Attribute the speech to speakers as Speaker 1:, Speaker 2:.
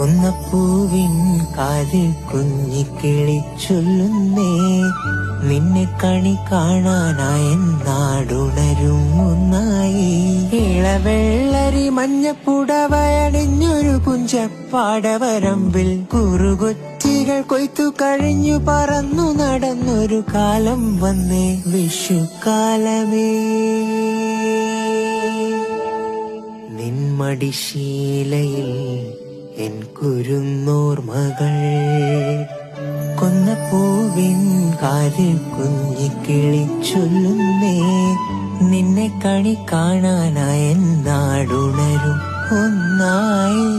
Speaker 1: കൊന്നപ്പൂവിൻ കാതിൽ കുഞ്ഞിക്കിളി ചൊല്ലുന്നേ, നിന്നെ കണി കാണാനായി നാടുണരും ഒന്നായി. ഇളവെള്ളരി മഞ്ഞപ്പുടവയണിഞ്ഞൊരു പുഞ്ചപ്പാടവരമ്പിൽ കുറുകൊറ്റികൾ കൊയ്ത്തു കഴിഞ്ഞു പറന്നു നടന്നൊരു കാലം വന്നേ, വിഷുക്കാലമേ. നിൻമടിശീലയിൽ എൻ കുരുന്നോർമകൾ, കൊന്നപ്പൂവിൻ കാതിൽ കുഞ്ഞിക്കിളി ചൊല്ലുന്നേ, നിന്നെ കണി കാണാനായി നാടുണരും ഒന്നായി.